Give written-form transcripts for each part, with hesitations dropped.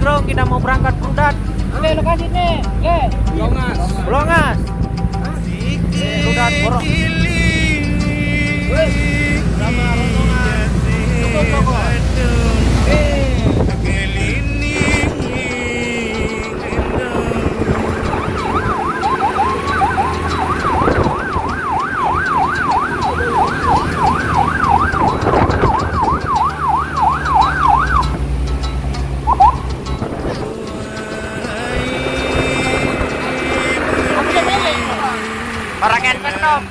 Grong, kita mau berangkat Prudat. Oke, lokasi nih. Oke. Blongas. Prudat Borong. Sama rombongan. Cukup pokok. Orang yang penuh.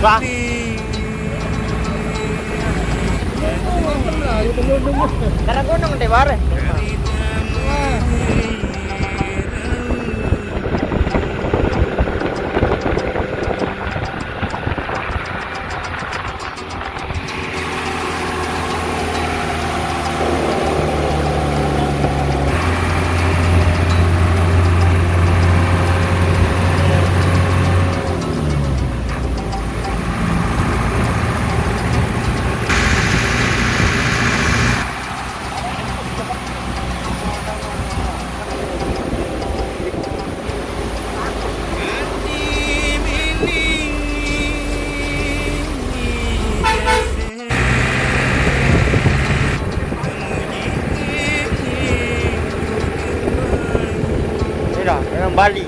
Bang. Karena gunung deh bare. Memang Bali.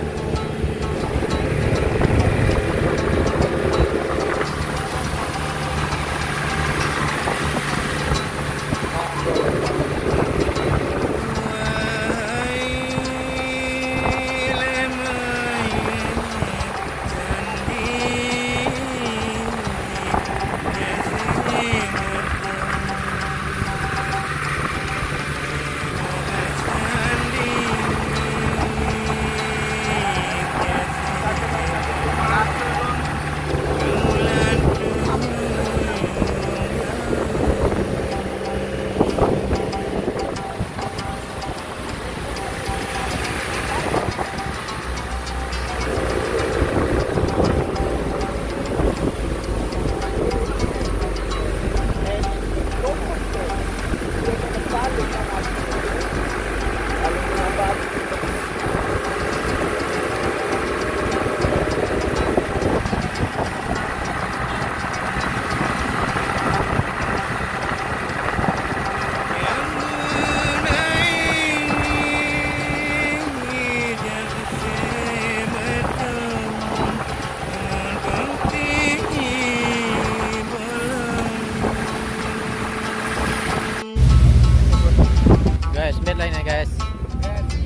Lainnya guys,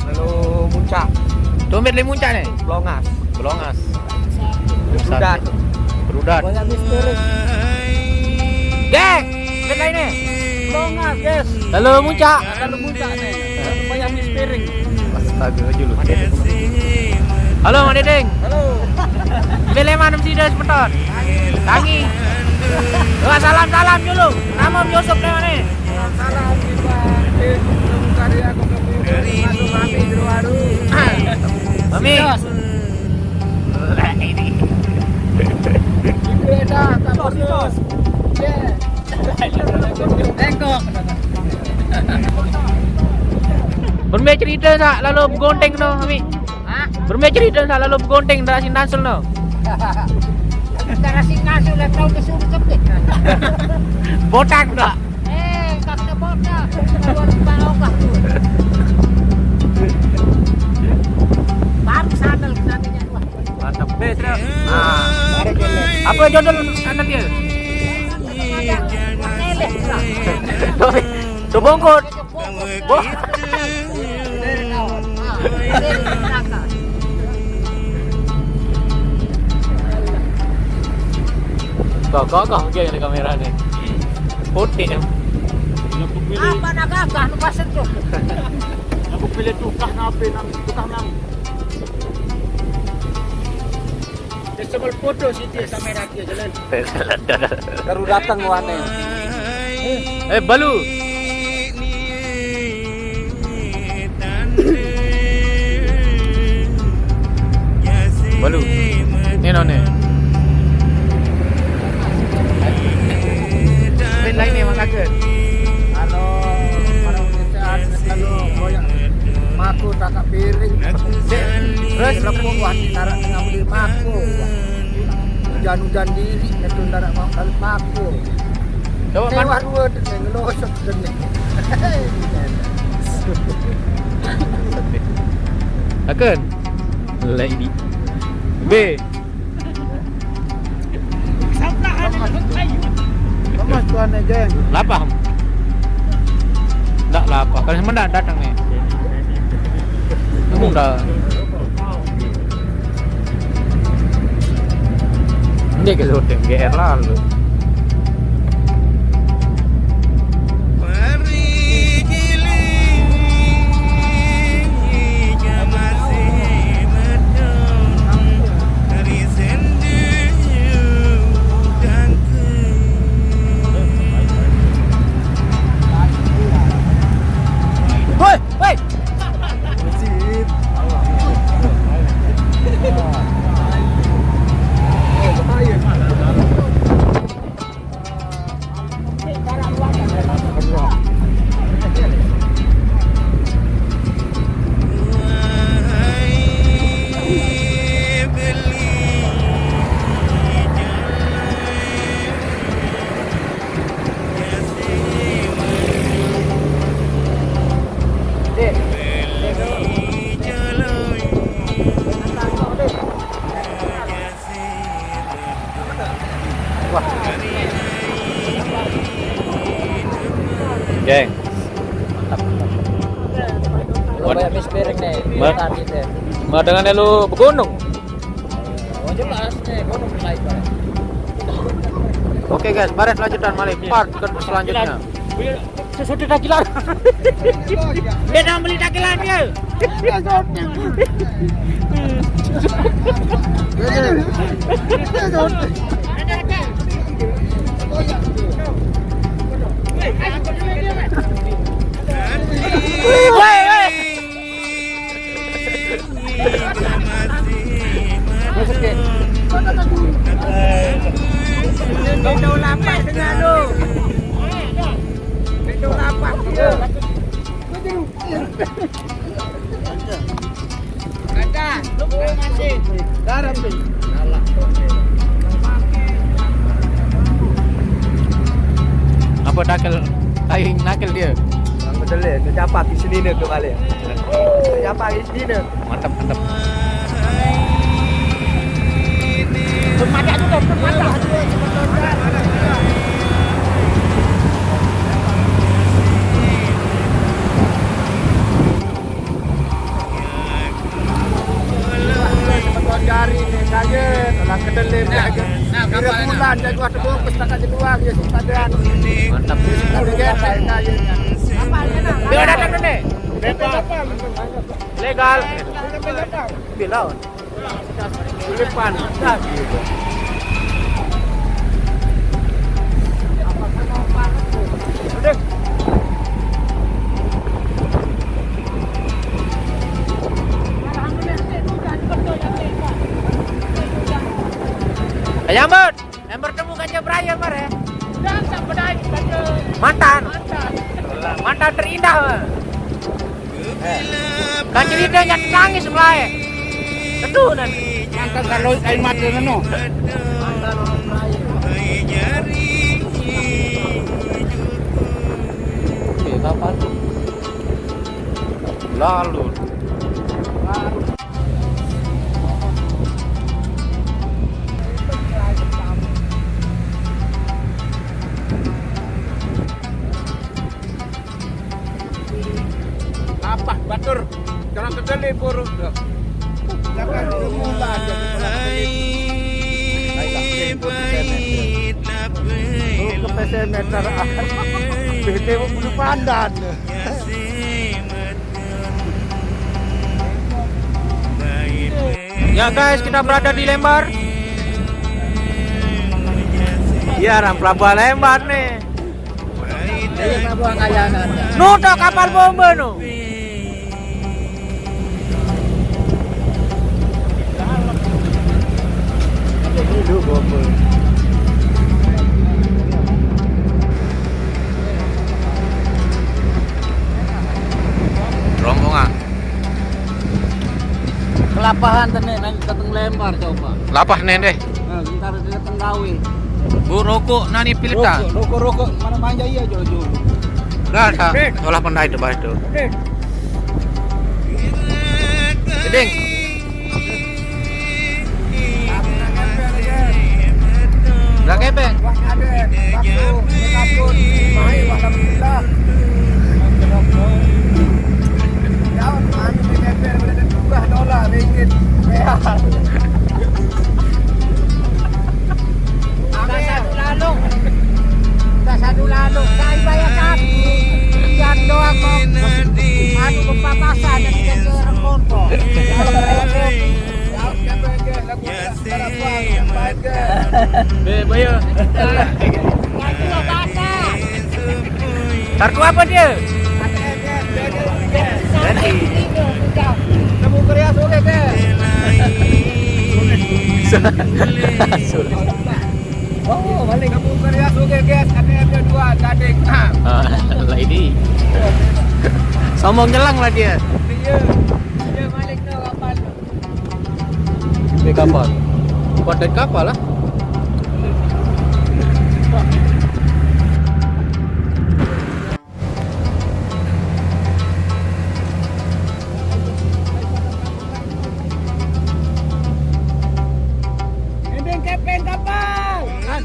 lalu muncak, dompet le muncak nih, Blongas, Prudat, banyak misteri, geng, dompet lainnya, Blongas guys, lalu muncak nih, banyak misteri. Astaga julu. Halo Mang Dedeng. Halo. Bele mana mesti dah sebentar. Tangi. Wah salam dulu. Nama Yusuf le mana? Salam kita di karya kopi masuk Mami Jeruwaru. Mami. Ini. Beda tak bos. Tengok. Bermain cerita tak lalu bergonteng no Mami. Hah? Bermain cerita tak lalu bergonteng dah sin nasul no. Cara singasul lah kau disuruh cepet. Botak tak? Kakak botak. Baru bawa kah tu. Baru sandal nantinya dua. Mantap. Bes dah. Apa jodoh anak dia? Tu bongkot. Kau dia yang kamera ni. Putih. Apa nak gagah nu pasal tu? Aku pilih tukang apa nak tukang nang. Dia sebel foto si dia kamera dia jalan. Baru datang wane. Balu. Balu. Ni no ni. hujan diri itu ndak mau kali paku. Coba Lewat dua ngelosok gini. Akan. Lady. B. Mas tuan geng. Lapah. Enggak lapah. Kalau sama enggak datang nih. Kamu udah. Dia ke syuting GR lalu. Woi, woi. Geng. Banyak mispiring nih. Mau dengan lu bergunung. Oh jelas nih, gunung naik banget. Oke guys, baris lanjutan Malik part ke selanjutnya. Sesudah dakilan. Dia dah beli dakilan dia. Bedo lapak dengan lu. Bedo lapak dia. Ada, lu masih. Garam ni. Apa dakil aing nakil dia. Yang betul le, kecapak di sini nak balik. Kecapak di sini nak. Mantap, mantap. Mata tu dah mata. Jari ni kaget, nak kedelim kaget. Nah, kapal bulan jadi waktu tu pustaka kedua dia simpadan. Mantap. Kaget kaget. Dia datang ni. Legal. Bilau. Tulipan. Ayamut, yang bertemu Gajah Beraya mar ya. Mantan terindah. Kan cerita yang nangis mulai. Betul nanti. Mantan kalau air mata nano. Oke, kapan? Lalu. Apa batur? Jangan kedeli buruk. Jangan mula aja. Ke pesen meter. BT bulu pandan. Ya guys, kita berada di Lembar. Iya, pelabuhan Lembar nih. Ini pelabuhan Kayangan. Nuto kapal bomba nu. Itu bomba. Rombongan. Kelapahan tene nang keteng Lembar coba. Lapah nih deh. Nah, ntar di keteng gawe. Bu rokok nani pilita. Rokok mana manja iya jolo-jolo. Enggak ada. Olah pandai itu bah itu. Gedeng. Enggak kepeng. Wah ada. Satu, satu. Mai alhamdulillah. Jauh kami DPR berada $2 ringgit. Real. Satu lalu, saya bayar kaki. Yang doang kok. Anu kepapasan dan tidak kerekon kok. Bayar. Kartu apa dia? Kamu kerja sore ke? Oh, balik kamu kerja sore ke? Ada 2 gading. Lah ini. Sombong nyelang lah dia. Dia balik ke kapal. Di kapal. Buat dari kapal lah. Kepeng kapal. Kan?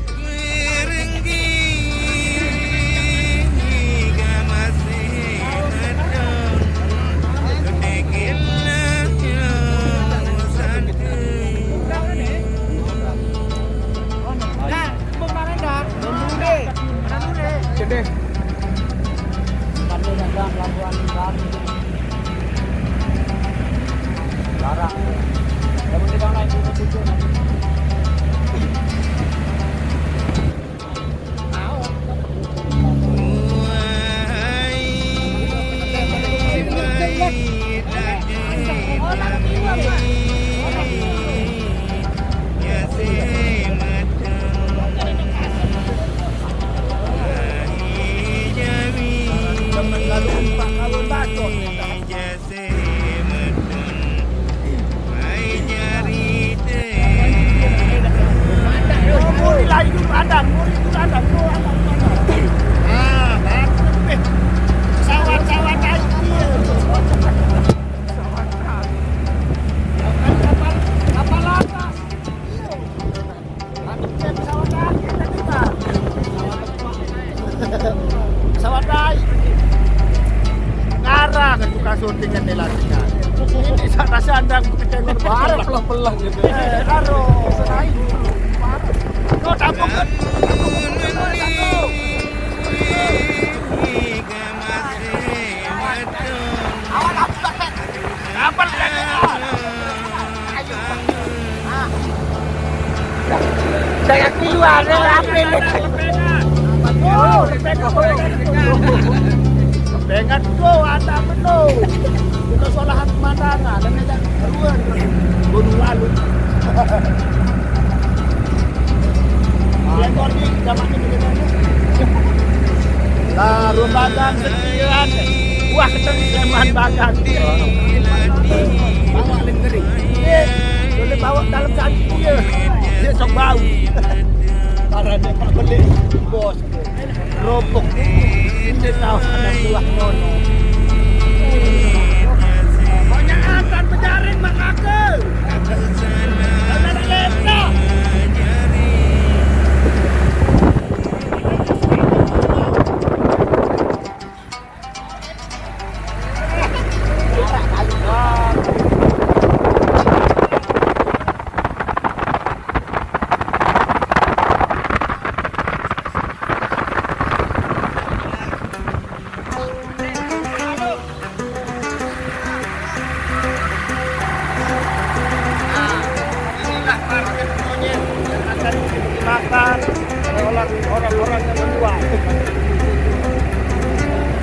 Syutingan di latihan. Ini sana sandang kecengon bareng pelah-pelah gitu. Karo senai. Kau tampung kan? Awal apa? Apa lagi? Saya keluar apa ini? Oh, pengen tuh ada menu. Kita solahan pemandangan dan kita keluar gunung lalu. Lekor ni zaman ni kita. Lah rumbagan sekian. Wah ketemuan bagan. Bawa lingkari. Boleh bawa dalam saji dia. Dia sok bau. Karena pak beli bos. Ropok. Ini tahu ada buah nono. Banyak akan berjaring makake. Ada lepra. Makan orang-orang yang menjual.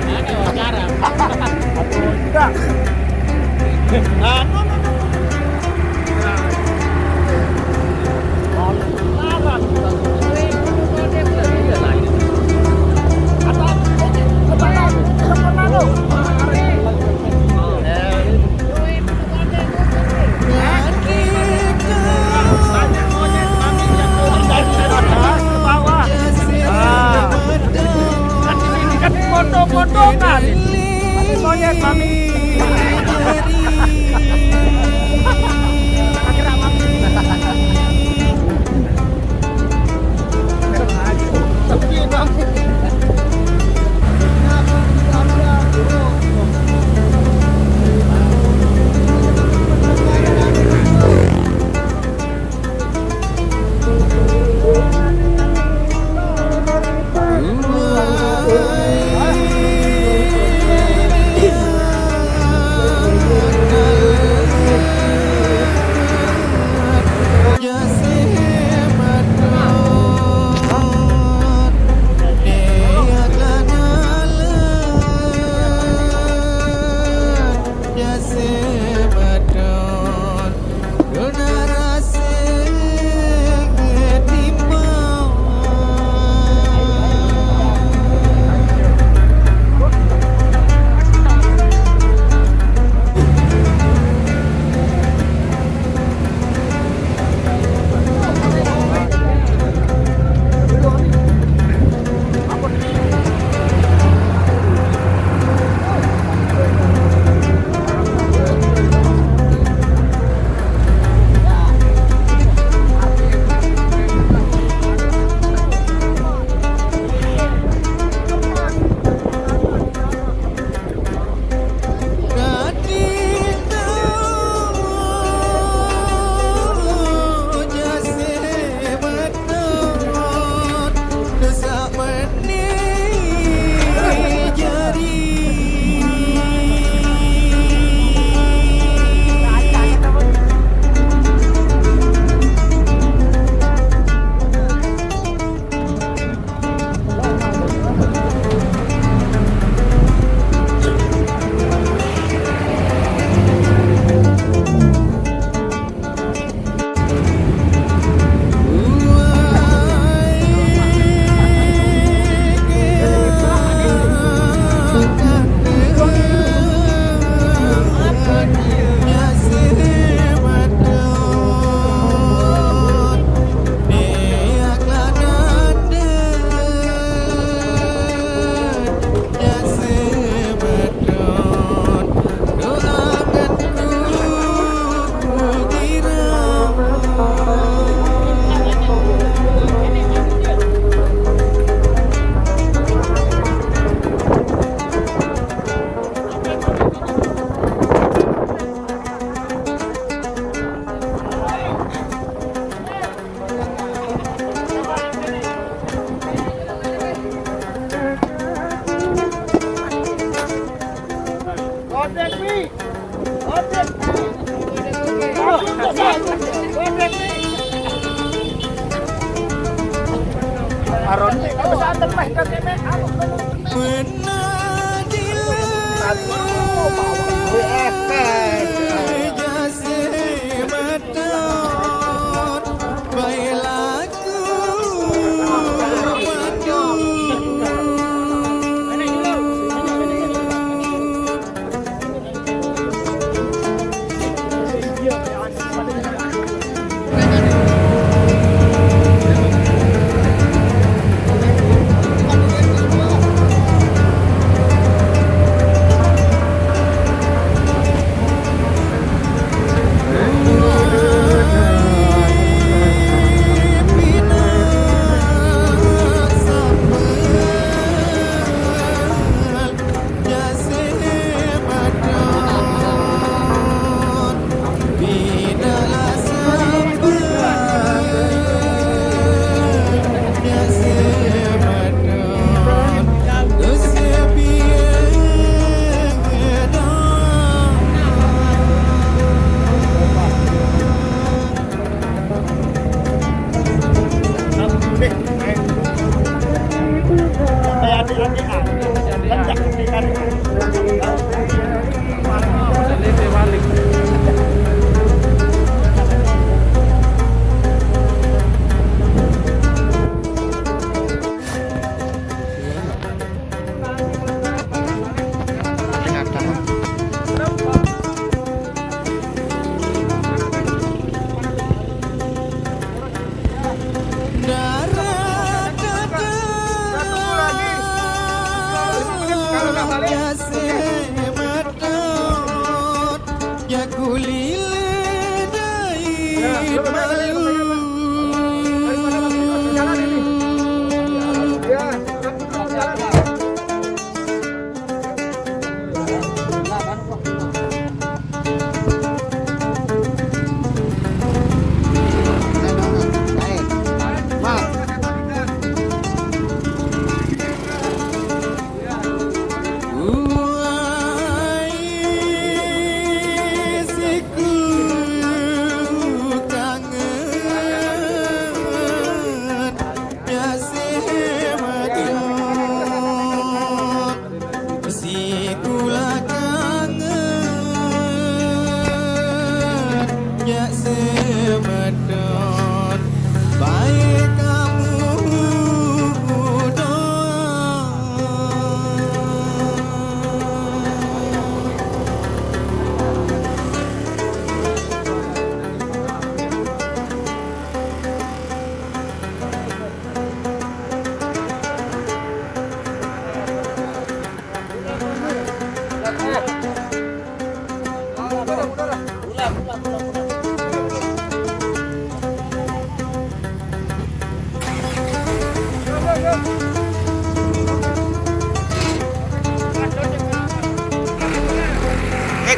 Ada wawancara. Enggak. No.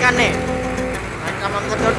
kan nih. Sama ngedot.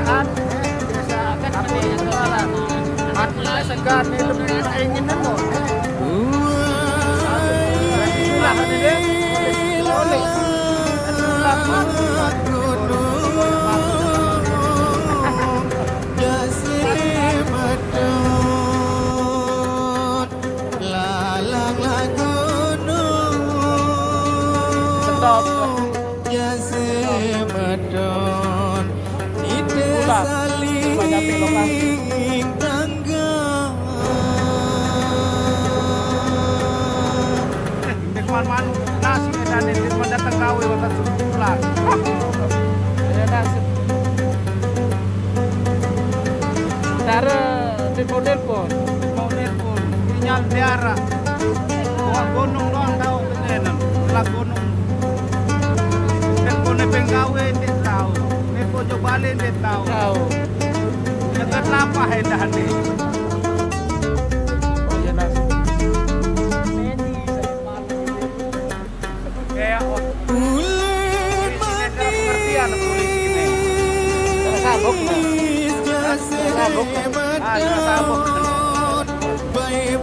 Biasaan, biasa kan mati yang kenalan. Mati segan ni lebih ingin nemo. Itulah kan dia. Oleh. Stop. Banyak lokasi. Kuan-kuan nasi dan ini mendatang kau yang pulang. Ya nasi. Cara telepon. Mau nelpon, sinyal tiara. Wah gunung doang tahu tenan. Lah gunung. Telepon penggawe tidak tahu. Telepon jobale tidak tahu. Tahu. Jangan lapa hendak ni. Oh ya nasi. Kayak pengertian polisi ini. Sabuk. Sabuk. Ah, sabuk. Baik